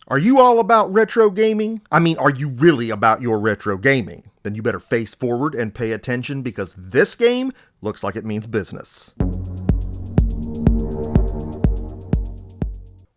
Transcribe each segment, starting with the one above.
Are you all about retro gaming? I mean, are you really about your retro gaming? Then you better face forward and pay attention because this game looks like it means business.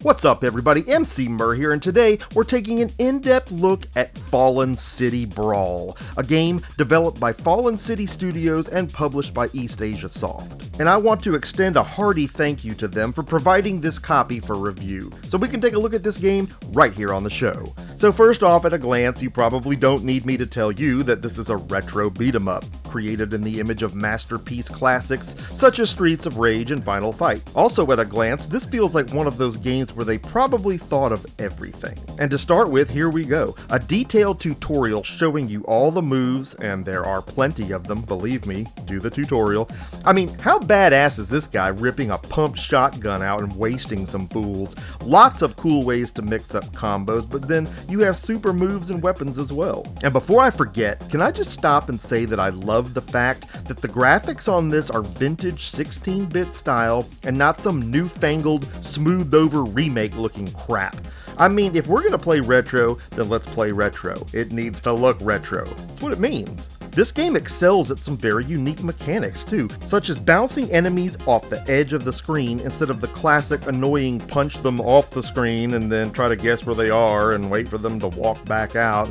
What's up everybody, MC Murr here, and today we're taking an in-depth look at Fallen City Brawl, a game developed by Fallen City Studios and published by EastAsiaSoft. And I want to extend a hearty thank you to them for providing this copy for review, so we can take a look at this game right here on the show. So first off, at a glance, you probably don't need me to tell you that this is a retro beat-em-up, created in the image of masterpiece classics such as Streets of Rage and Final Fight. Also at a glance, this feels like one of those games where they probably thought of everything. And to start with, here we go. A detailed tutorial showing you all the moves, and there are plenty of them, believe me, do the tutorial. I mean, how badass is this guy ripping a pumped shotgun out and wasting some fools? Lots of cool ways to mix up combos, but then you have super moves and weapons as well. And before I forget, can I just stop and say that I love the fact that the graphics on this are vintage 16-bit style and not some newfangled, smoothed over remake looking crap. I mean, if we're gonna play retro, then let's play retro. It needs to look retro. That's what it means. This game excels at some very unique mechanics too, such as bouncing enemies off the edge of the screen instead of the classic annoying punch them off the screen and then try to guess where they are and wait for them to walk back out.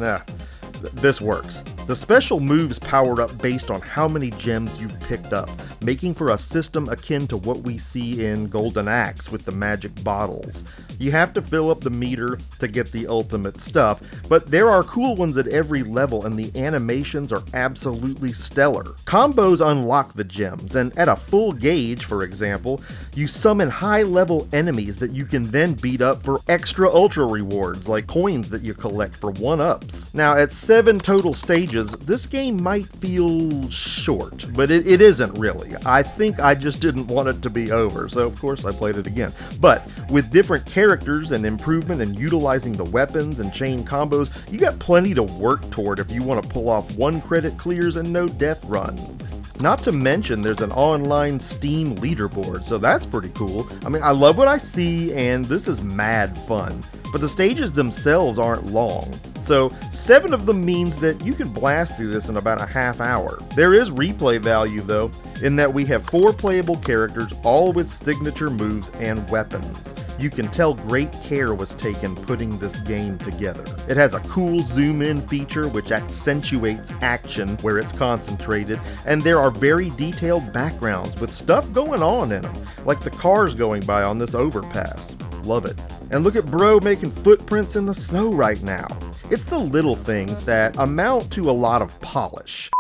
This works. The special moves power up based on how many gems you've picked up, making for a system akin to what we see in Golden Axe with the magic bottles. You have to fill up the meter to get the ultimate stuff, but there are cool ones at every level and the animations are absolutely stellar. Combos unlock the gems, and at a full gauge, for example, you summon high-level enemies that you can then beat up for extra ultra rewards, like coins that you collect for 1-ups. Now, at 7 total stages, this game might feel short, but it isn't really. I think I just didn't want it to be over, so of course I played it again. But with different characters and improvement and utilizing the weapons and chain combos, you got plenty to work toward if you want to pull off 1 credit clears and no death runs. Not to mention there's an online Steam leaderboard, so that's pretty cool. I mean, I love what I see and this is mad fun. But the stages themselves aren't long, so 7 of them means that you can blast through this in about a half hour. There is replay value though, in that we have 4 playable characters, all with signature moves and weapons. You can tell great care was taken putting this game together. It has a cool zoom in feature which accentuates action where it's concentrated, and there are very detailed backgrounds with stuff going on in them, like the cars going by on this overpass. Love it. And look at bro making footprints in the snow right now. It's the little things that amount to a lot of polish.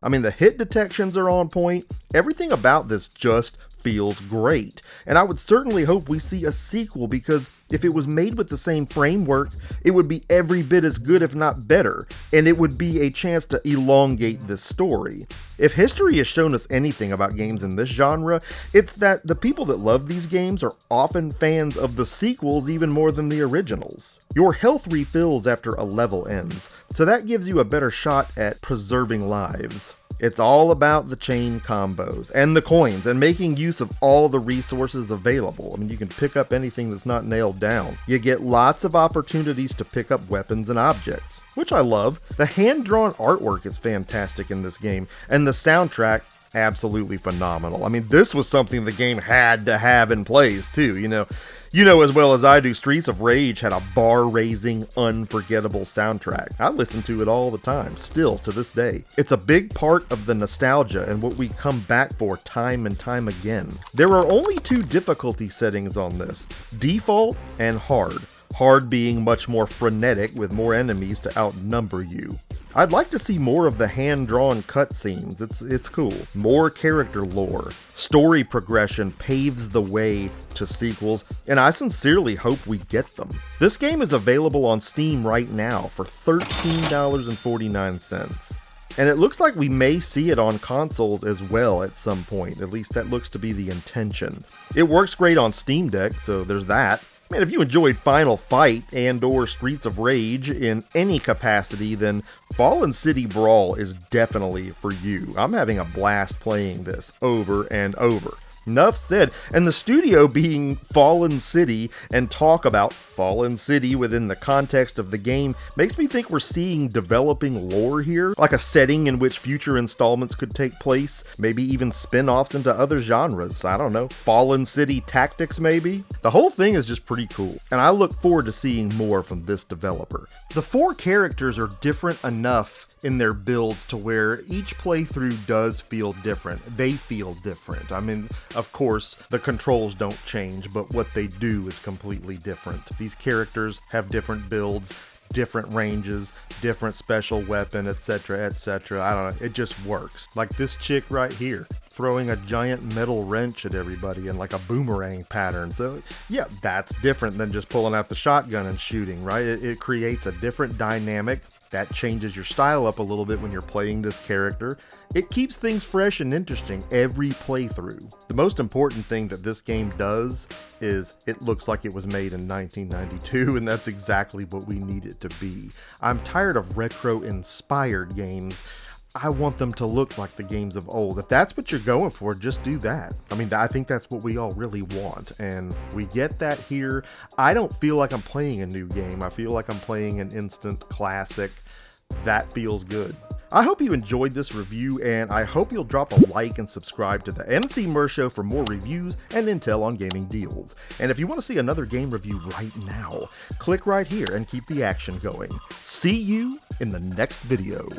I mean, the hit detections are on point. Everything about this just feels great. And I would certainly hope we see a sequel, because if it was made with the same framework, it would be every bit as good if not better, and it would be a chance to elongate this story. If history has shown us anything about games in this genre, it's that the people that love these games are often fans of the sequels even more than the originals. Your health refills after a level ends, so that gives you a better shot at preserving lives. It's all about the chain combos and the coins and making use of all the resources available. I mean, you can pick up anything that's not nailed down. You get lots of opportunities to pick up weapons and objects, which I love. The hand-drawn artwork is fantastic in this game, and the soundtrack, absolutely phenomenal. I mean, this was something the game had to have in place too, You know as well as I do, Streets of Rage had a bar-raising, unforgettable soundtrack. I listen to it all the time, still to this day. It's a big part of the nostalgia and what we come back for time and time again. There are only 2 difficulty settings on this, default and hard. Hard being much more frenetic with more enemies to outnumber you. I'd like to see more of the hand-drawn cutscenes. It's cool. More character lore. Story progression paves the way to sequels, and I sincerely hope we get them. This game is available on Steam right now for $13.49. And it looks like we may see it on consoles as well at some point. At least that looks to be the intention. It works great on Steam Deck, so there's that. Man, if you enjoyed Final Fight and/or Streets of Rage in any capacity, then Fallen City Brawl is definitely for you. I'm having a blast playing this over and over. Enough said. And the studio being Fallen City, and talk about Fallen City within the context of the game, makes me think we're seeing developing lore here, like a setting in which future installments could take place, maybe even spin-offs into other genres. I don't know, Fallen City Tactics maybe? The whole thing is just pretty cool, and I look forward to seeing more from this developer. The 4 characters are different enough in their builds to where each playthrough does feel different. They feel different. I mean, of course, the controls don't change, but what they do is completely different. These characters have different builds, different ranges, different special weapon, etc., etc. I don't know, it just works. Like this chick right here, throwing a giant metal wrench at everybody in like a boomerang pattern. So yeah, that's different than just pulling out the shotgun and shooting, right? It creates a different dynamic. That changes your style up a little bit when you're playing this character. It keeps things fresh and interesting every playthrough. The most important thing that this game does is it looks like it was made in 1992, and that's exactly what we need it to be. I'm tired of retro-inspired games. I want them to look like the games of old. If that's what you're going for, just do that. I mean, I think that's what we all really want, and we get that here. I don't feel like I'm playing a new game. I feel like I'm playing an instant classic. That feels good. I hope you enjoyed this review, and I hope you'll drop a like and subscribe to the MC Mer Show for more reviews and intel on gaming deals. And if you want to see another game review right now, click right here and keep the action going. See you in the next video.